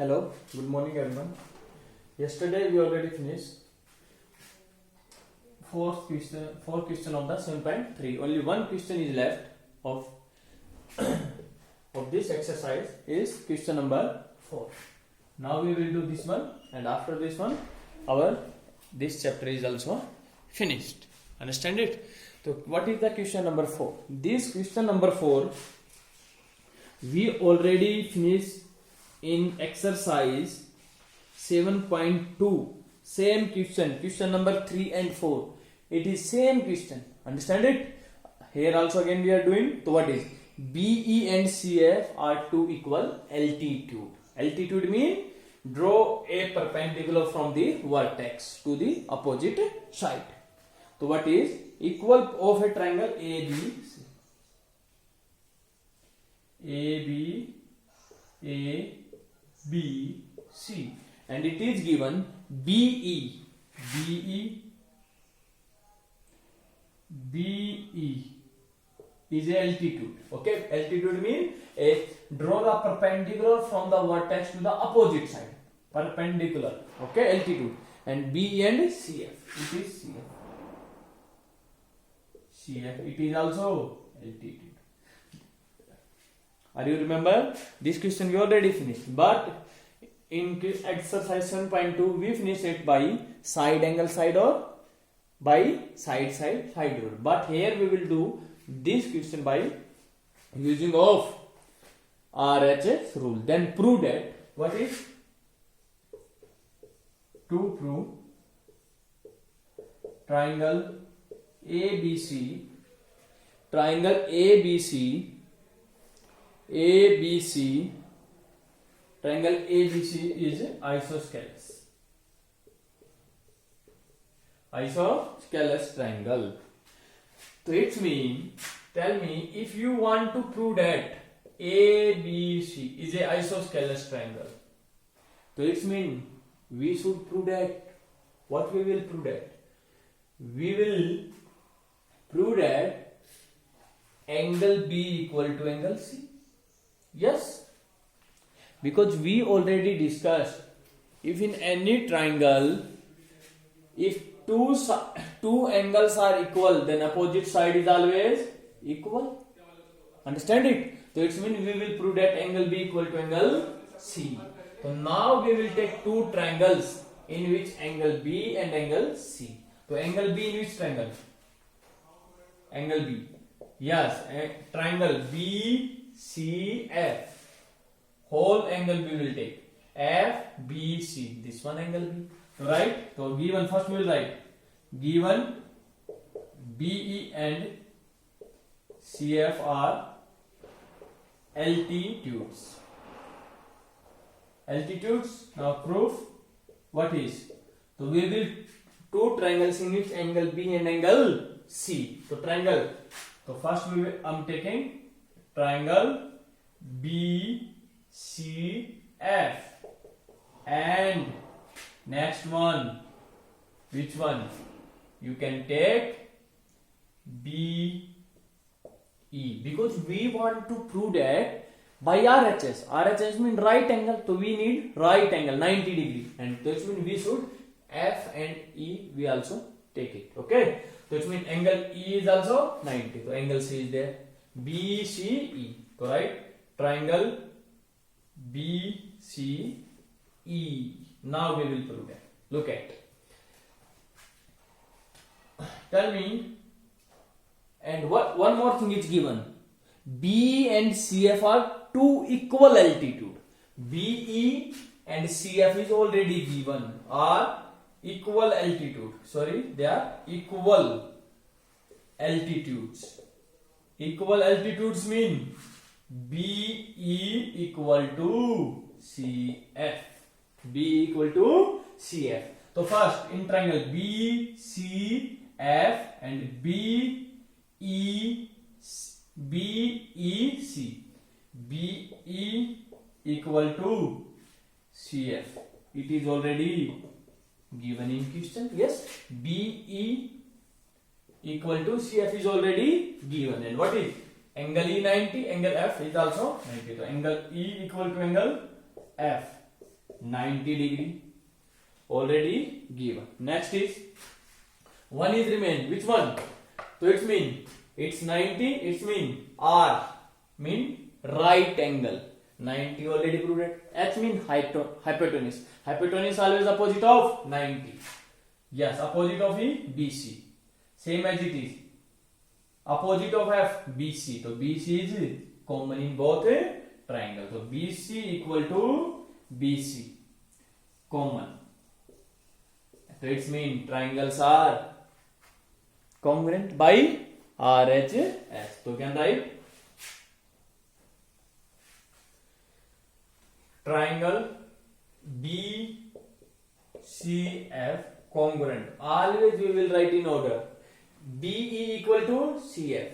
Hello, good morning everyone. Yesterday we already finished four question of the 7.3. Only one question is left of of this exercise is question number 4. Now we will do this one, and after this one our this chapter is also finished. Understand it? So what is the question number 4? This question number 4 we already finished in exercise 7.2. Same question number 3 and 4. It is same question. Understand it? Here also again we are doing. So what is BE and CF are two equal altitude. Altitude mean draw a perpendicular from the vertex to the opposite side. So what is equal of a triangle ABC? ABC, and it is given BE is a altitude. Okay, altitude means draw the perpendicular from the vertex to the opposite side. Perpendicular. Okay, altitude. And BE and CF. It is CF. It is also altitude. Are you remember? This question we already finished, but in exercise 7.2 we finished it by side angle side or by side rule. But here we will do this question by using of RHS rule. Then prove that. What is? To prove triangle ABC triangle ABC is isosceles triangle. So it means, tell me if you want to prove that ABC is a isosceles triangle. So it means we should prove that. What we will prove that? We will prove that angle B equal to angle C. Yes, because we already discussed, if in any triangle, if two angles are equal, then opposite side is always equal. Understand it? So it means we will prove that angle B equal to angle C. So now we will take two triangles in which angle B and angle C. So angle B in which triangle? Angle B. Yes, triangle BCF. Whole angle B will take FBC. This one angle B. Right? So given, first we will write given BE and CF are altitudes. Altitudes. Now proof. What is? So we will two triangles in which angle B and angle C. So triangle. So first I am taking triangle BCF, and next one, which one? You can take BE, because we want to prove that by RHS. RHS means right angle, so we need right angle 90 degree, and that means we should F and E we also take it. Okay, so it means angle E is also 90, so angle C is there. BCE, so right, triangle BCE. Now we will prove that. Look at. Tell me. And one more thing is given. B and CF are two equal altitude. BE and CF is already given. Are equal altitude. Sorry, they are equal altitudes. Equal altitudes mean BE equal to CF. B equal to CF. So first in triangle BCF and BEC. BE equal to CF. It is already given in question. Yes, BE equal to CF is already given. And what is angle E 90, angle F is also 90. So angle E equal to angle F. 90 degree. Already given. Next is one is remain. Which one? So it's mean it's 90. It's mean R mean right angle. 90 already proved it. H mean hypotenuse. Hypotenuse always opposite of 90. Yes, opposite of BC. Same as it is. Opposite of F, BC. So BC is common in both triangle. So BC equal to BC. Common. So it means triangles are congruent by RHS. So you can write triangle BCF congruent. Always we will write in order. BE equal to CF.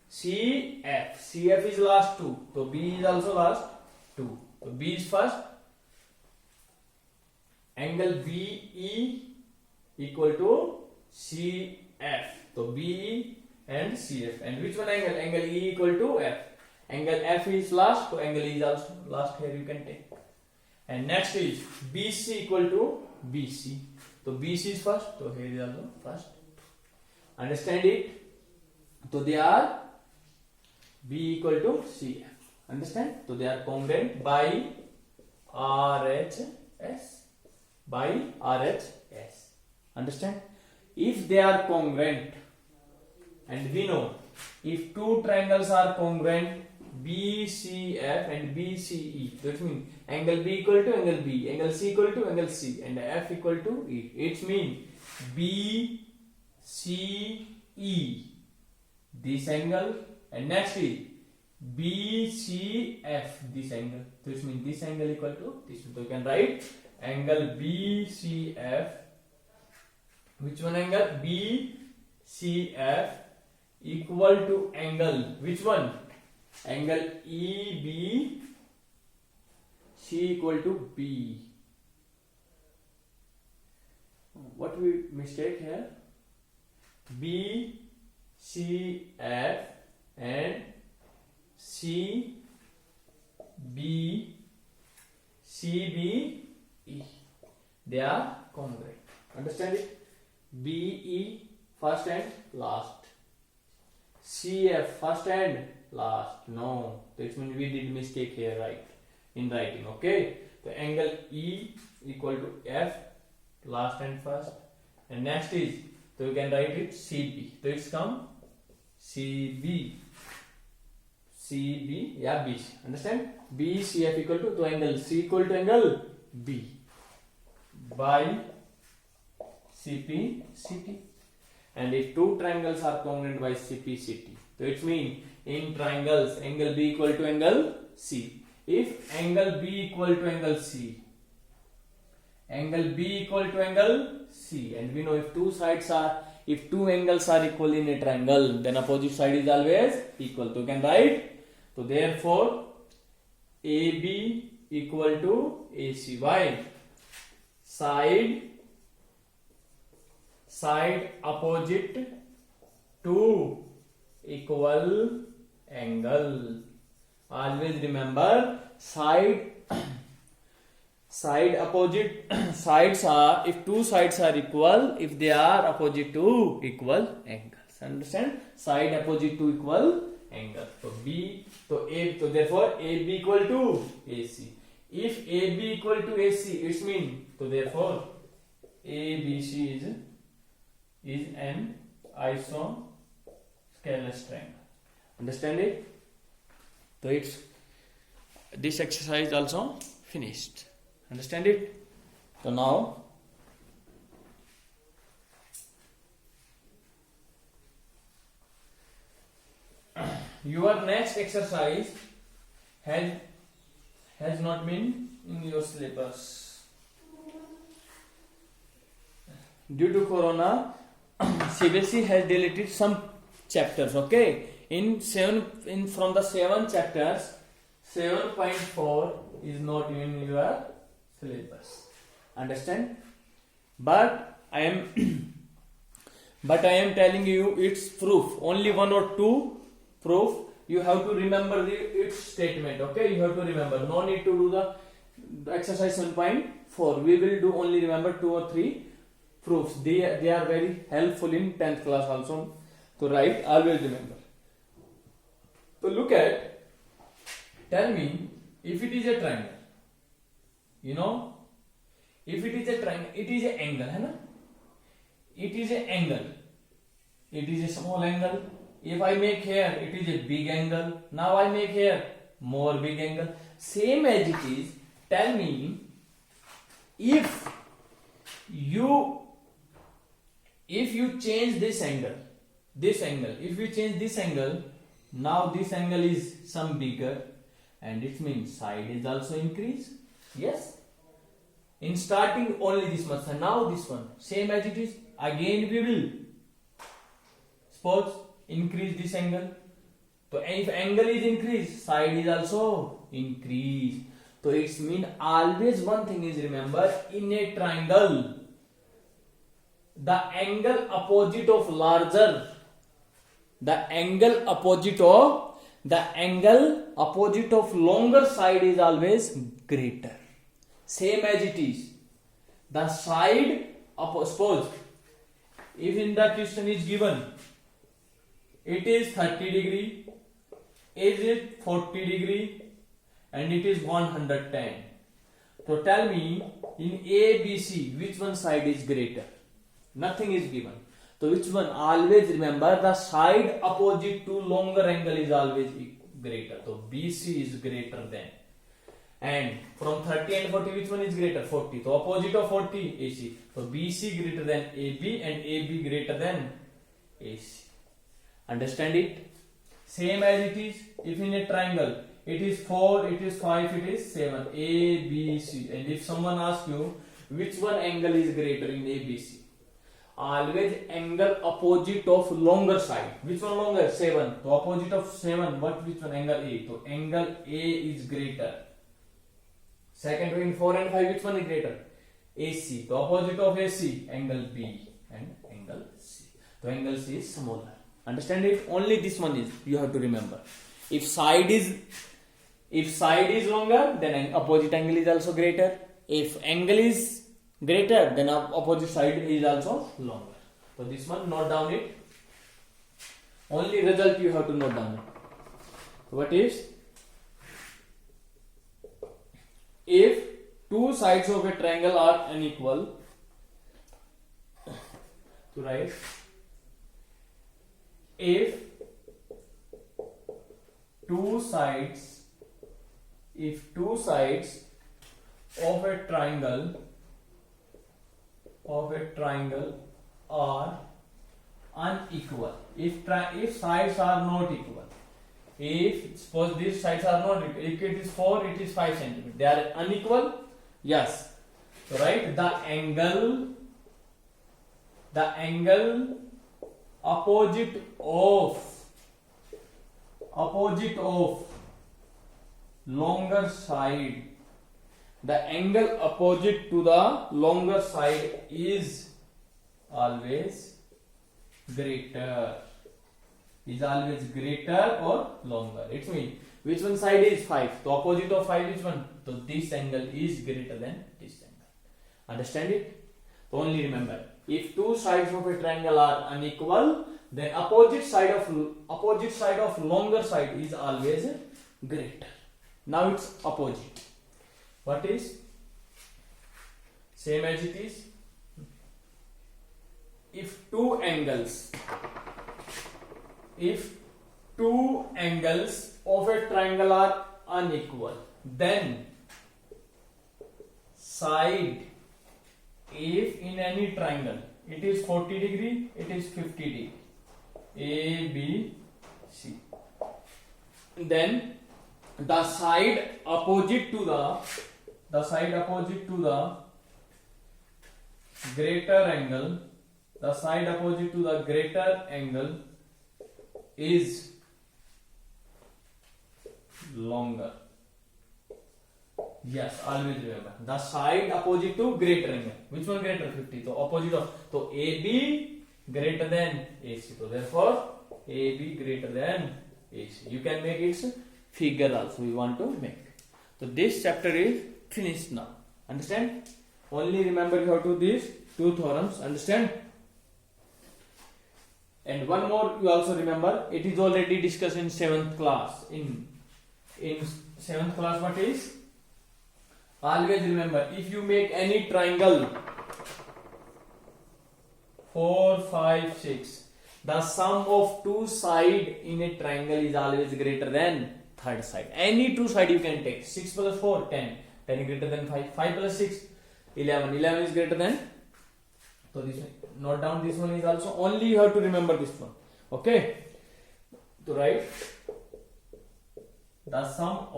CF is last two. So B is also last two. So B is first. Angle BE equal to CF. So BE and CF. And which one angle? Angle E equal to F. Angle F is last. So angle E is also last. Here you can take. And next is BC equal to BC. So BC is first. So here is also first. Understand it? So they are B equal to CF. Understand? So they are congruent by RHS. By RHS. Understand? If they are congruent, and we know if two triangles are congruent, BCF and BCE, that means angle B equal to angle B, angle C equal to angle C, and F equal to E. It means BCE, this angle, and next is BCF, this angle. This means this angle equal to this. So you can write angle BCF. Which one angle? BCF equal to angle. Which one? Angle EBC equal to B. What we mistake here? BCF and CBE. They are congruent. Understand it? BE first and last. CF first and last. No, that means we did mistake here, right? In writing, okay? The angle E equal to F, last and first. And next is, so you can write it CB. So it's come CB. Yeah, BC. Understand? BCF equal to angle C equal to angle B by CP. And if two triangles are congruent by CP. So it means in triangles angle B equal to angle C. If angle B equal to angle C, angle B equal to angle C, and we know if two angles are equal in a triangle, then opposite side is always equal. So you can write. So therefore AB equal to AC. Why? Side opposite to equal angle. Always remember sides are, if two sides are equal, if they are opposite to equal angles. Understand? Side opposite to equal angle. So so therefore AB equal to AC. If AB equal to AC, it means, so therefore ABC is an isosceles triangle. Understand it? So it's this exercise also finished. Understand it? So now your next exercise has not been in your syllabus due to corona. CBSE has deleted some chapters. Okay, from the 7 chapters, 7.4 is not in your syllabus. Understand? But I am telling you its proof. Only 1 or 2 proof. You have to remember its statement. Okay, you have to remember. No need to do the exercise 7.4. We will do only remember 2 or 3 proofs. They are very helpful in 10th class also. To write, always remember. So look at, tell me if it is a triangle. You know, if it is a triangle, it is an angle, है ना? It is an angle. It is a small angle. If I make here, it is a big angle. Now I make here more big angle. Same as it is. Tell me if you change this angle, if you change this angle, now this angle is some bigger, and it means side is also increase. Yes. In starting only this much, and now this one same as it is. Again we will suppose increase this angle. So if angle is increased, side is also increase. So it's mean always one thing is remember, in a triangle the angle opposite of longer side is always greater. Same as it is. The side, suppose if in the question is given it is 30 degree, is it 40 degree, and it is 110. So tell me in A, B, C which one side is greater? Nothing is given. So which one? Always remember the side opposite to longer angle is always greater. So BC is greater than. And from 30 and 40 which one is greater? 40. So opposite of 40 AC. So BC greater than AB and AB greater than AC. Understand it? Same as it is if in a triangle it is 4, it is 5, it is 7. A, B, C. And if someone asks you which one angle is greater in ABC, always angle opposite of longer side. Which one longer? 7. So opposite of 7, which one? Angle A. So angle A is greater. Second between 4 and 5, which one is greater? AC. So opposite of AC, angle B and angle C. So angle C is smaller. Understand it? Only this one is you have to remember. If side is longer, then opposite angle is also greater. If angle is greater, then opposite side is also longer. So this one, note down it. Only result you have to note down it. What is? If two sides of a triangle are unequal, to write, if two sides of a triangle are unequal, if sides are not equal, if suppose these sides are not equal, if it is 4, it is 5 centimeters, they are unequal. Yes. So write the angle opposite of longer side, the angle opposite to the longer side is always greater. Or longer. It means which one side is 5? The opposite of 5 which one? So this angle is greater than this angle. Understand it? So only remember, if two sides of a triangle are unequal, then opposite side of longer side is always greater. Now it's opposite. What is? Same as it is. If two angles of a triangle are unequal, then side, if in any triangle it is 40 degree, it is 50 degree, A, B, C, then the side opposite to the greater angle, is longer. Yes, always remember the side opposite to greater angle. Which one greater? 50. So opposite of, so AB greater than AC. So therefore AB greater than AC. You can make its figure also. We want to make. So this chapter is Finished now. Understand? Only remember you have to do these two theorems. Understand? And one more you also remember. It is already discussed in 7th class. In 7th class, what is? Always remember, if you make any triangle 4, 5, 6, the sum of two sides in a triangle is always greater than third side. Any two side you can take. 6 plus 4, 10. 10 is greater than 5. 5 plus 6, 11. 11 is greater than. So this one, note down this one is also. Only you have to remember this one. Okay. To write the sum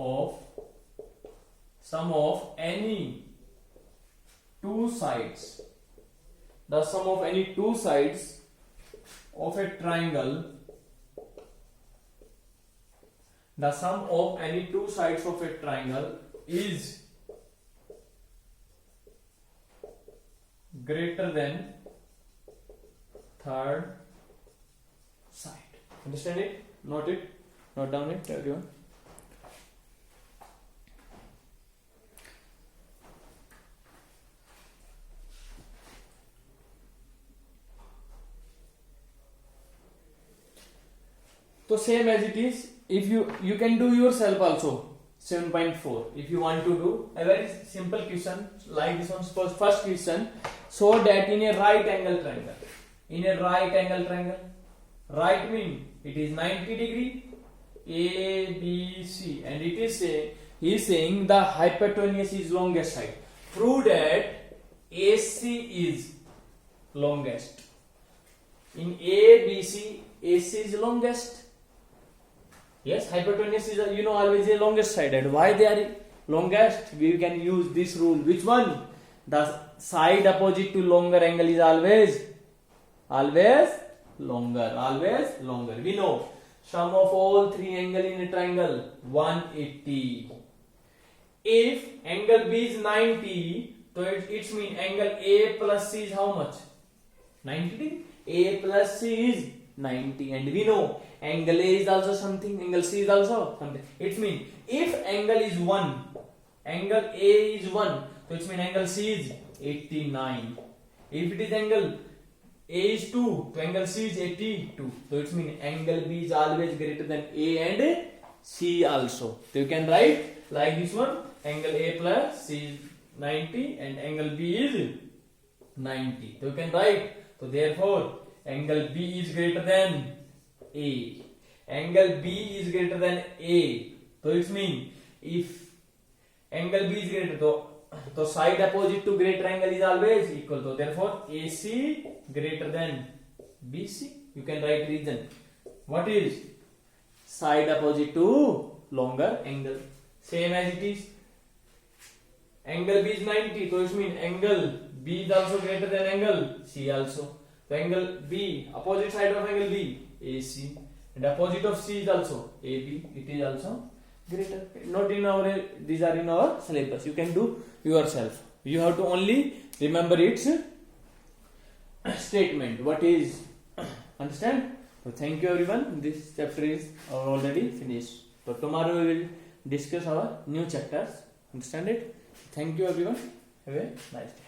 of any two sides. The sum of any two sides of a triangle. The sum of any two sides of a triangle is greater than third side. Understand it? Note it. Note down it, everyone. So same as it is, if you can do yourself also. 7.4 if you want to do a very simple question like this one. Suppose first question, so that in a right angle triangle, right mean it is 90 degree A B C, and it is he is saying the hypotenuse is longest side. Prove that AC is longest. In ABC is longest. Yes, hypotenuse is always the longest side. And why they are longest? We can use this rule. Which one? The side opposite to longer angle is always longer. We know sum of all three angles in a triangle 180. If angle B is 90, so it means angle A plus C is how much? 90 degree. A plus C is 90, and we know angle A is also something, angle C is also something. It means if angle is 1, angle A is 1, so it means angle C is 89. If it is angle A is 2, so angle C is 82. So it means angle B is always greater than A and C also. So you can write like this one, angle A plus C is 90 and angle B is 90. So you can write, so therefore angle B is greater than A. Angle B is greater than A. So it means if angle B is greater, so side opposite to greater angle is always equal. So therefore AC greater than BC. You can write reason. What is side opposite to longer angle? Same as it is. Angle B is 90. So it means angle B is also greater than angle C also. So angle B, opposite side of angle B, AC, and opposite of C is also AB. It is also greater. Not in our, these are in our syllabus. You can do yourself. You have to only remember its statement. What is, understand? So thank you everyone. This chapter is already finished. So tomorrow we will discuss our new chapters. Understand it? Thank you everyone. Have a nice day.